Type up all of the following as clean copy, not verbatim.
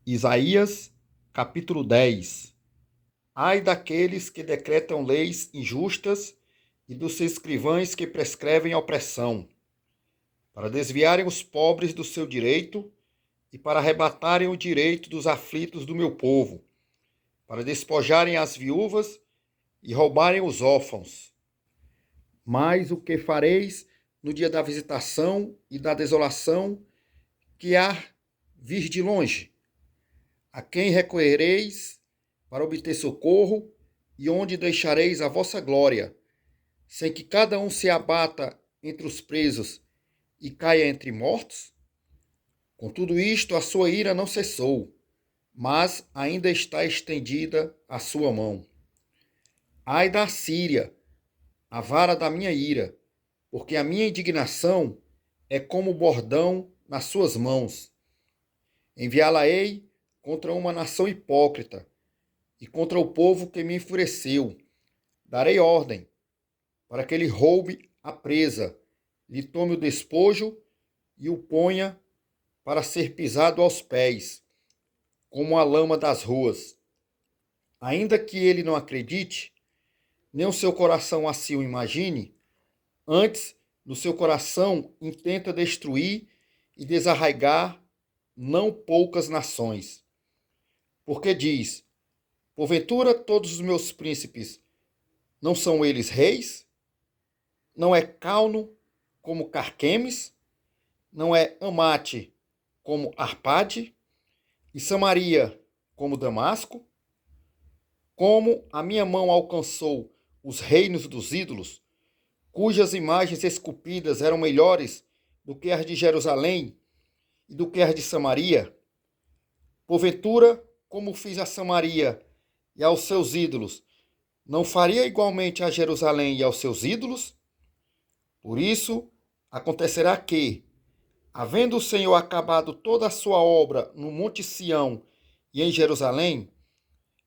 Isaías, capítulo 10. Ai daqueles que decretam leis injustas e dos escrivães que prescrevem a opressão, para desviarem os pobres do seu direito e para arrebatarem o direito dos aflitos do meu povo, para despojarem as viúvas e roubarem os órfãos. Mas o que fareis no dia da visitação e da desolação que há vir de longe? A quem recorrereis para obter socorro e onde deixareis a vossa glória, sem que cada um se abata entre os presos e caia entre mortos? Com tudo isto, a sua ira não cessou, mas ainda está estendida a sua mão. Ai da Síria, a vara da minha ira, porque a minha indignação é como bordão nas suas mãos. Enviá-la-ei contra uma nação hipócrita e contra o povo que me enfureceu. Darei ordem para que ele roube a presa, lhe tome o despojo e o ponha para ser pisado aos pés, como a lama das ruas. Ainda que ele não acredite, nem o seu coração assim o imagine, antes, no seu coração intenta destruir e desarraigar não poucas nações. Porque diz: porventura todos os meus príncipes não são eles reis? Não é Calno como Carquemes? Não é Amate como Arpade? E Samaria como Damasco? Como a minha mão alcançou os reinos dos ídolos, cujas imagens esculpidas eram melhores do que as de Jerusalém e do que as de Samaria? Porventura, como fiz a Samaria e aos seus ídolos, não faria igualmente a Jerusalém e aos seus ídolos? Por isso, acontecerá que, havendo o Senhor acabado toda a sua obra no Monte Sião e em Jerusalém,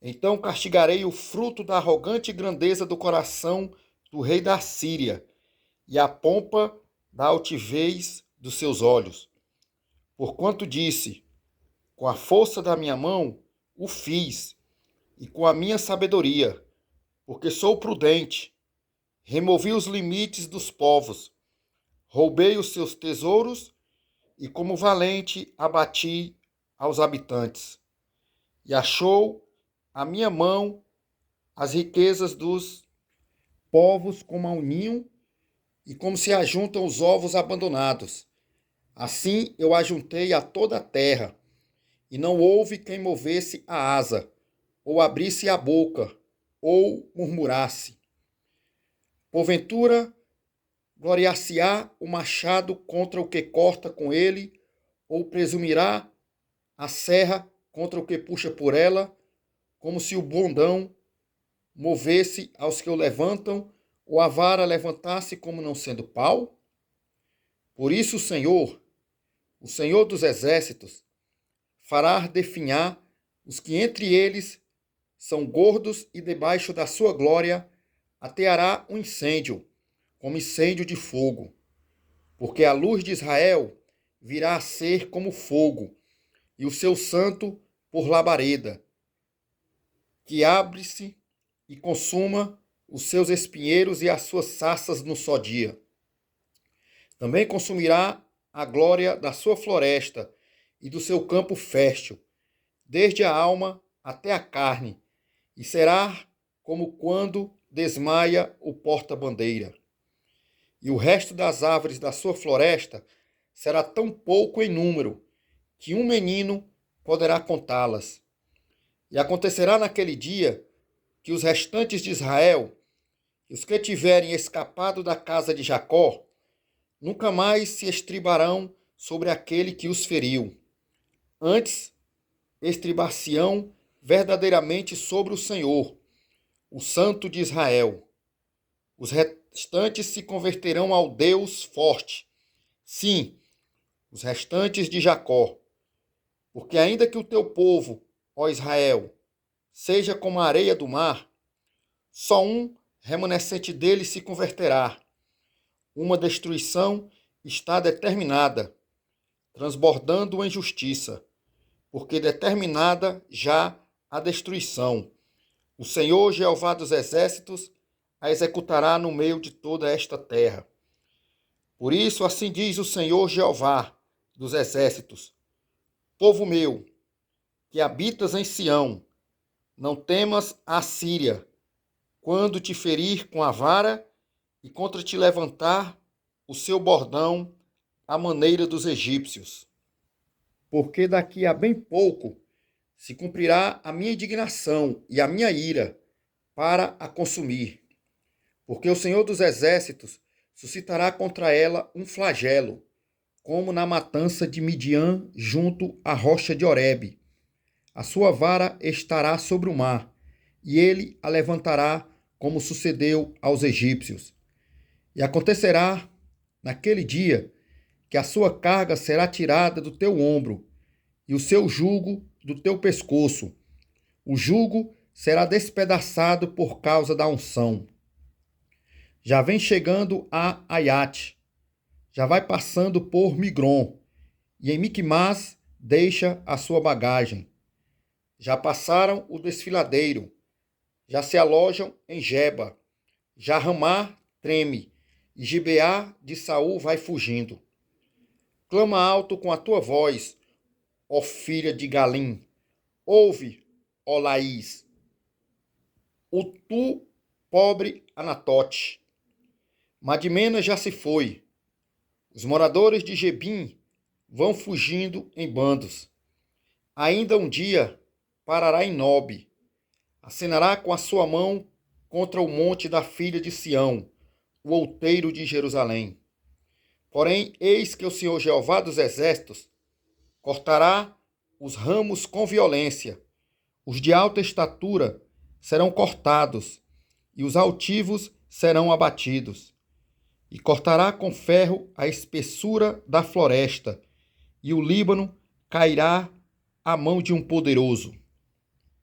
então castigarei o fruto da arrogante grandeza do coração do rei da Síria e a pompa da altivez dos seus olhos. Porquanto disse: com a força da minha mão o fiz, e com a minha sabedoria, porque sou prudente, removi os limites dos povos, roubei os seus tesouros e como valente abati aos habitantes. E achou a minha mão as riquezas dos povos como a um ninho e como se ajuntam os ovos abandonados. Assim eu ajuntei a toda a terra, e não houve quem movesse a asa, ou abrisse a boca, ou murmurasse. Porventura, gloriar-se-á o machado contra o que corta com ele, ou presumirá a serra contra o que puxa por ela, como se o bondão movesse aos que o levantam, ou a vara levantasse como não sendo pau? Por isso o Senhor dos exércitos, fará definhar os que entre eles são gordos e debaixo da sua glória ateará um incêndio, como incêndio de fogo. Porque a luz de Israel virá a ser como fogo, e o seu santo por labareda, que abre-se e consuma os seus espinheiros e as suas sarças no só dia. Também consumirá a glória da sua floresta e do seu campo fértil, desde a alma até a carne, e será como quando desmaia o porta-bandeira. E o resto das árvores da sua floresta será tão pouco em número, que um menino poderá contá-las. E acontecerá naquele dia que os restantes de Israel, os que tiverem escapado da casa de Jacó, nunca mais se estribarão sobre aquele que os feriu. Antes, estribar-se-ão verdadeiramente sobre o Senhor, o Santo de Israel. Os restantes se converterão ao Deus forte. Sim, os restantes de Jacó. Porque ainda que o teu povo, ó Israel, seja como a areia do mar, só um remanescente dele se converterá. Uma destruição está determinada, transbordando em justiça. porque determinada já a destruição. O Senhor Jeová dos exércitos a executará no meio de toda esta terra. Por isso, assim diz o Senhor Jeová dos exércitos: povo meu, que habitas em Sião, não temas a Síria, quando te ferir com a vara e contra te levantar o seu bordão à maneira dos egípcios. Porque daqui a bem pouco se cumprirá a minha indignação e a minha ira para a consumir. Porque o Senhor dos exércitos suscitará contra ela um flagelo, como na matança de Midian junto à rocha de Horebe. A sua vara estará sobre o mar, e ele a levantará, como sucedeu aos egípcios. E acontecerá, naquele dia, que a sua carga será tirada do teu ombro, e o seu jugo do teu pescoço. O jugo será despedaçado por causa da unção. Já vem chegando a Aiate, já vai passando por Migron, e em Miquimás deixa a sua bagagem. Já passaram o desfiladeiro, já se alojam em Geba, já Ramá treme, e Gibeá de Saul vai fugindo. Clama alto com a tua voz, ó filha de Galim, ouve, ó Laís, o tu, pobre Anatote. Madmena já se foi, os moradores de Gebim vão fugindo em bandos. Ainda um dia parará em Nobe, acenará com a sua mão contra o monte da filha de Sião, o outeiro de Jerusalém. Porém, eis que o Senhor Jeová dos exércitos cortará os ramos com violência, os de alta estatura serão cortados, e os altivos serão abatidos. E cortará com ferro a espessura da floresta, e o Líbano cairá à mão de um poderoso.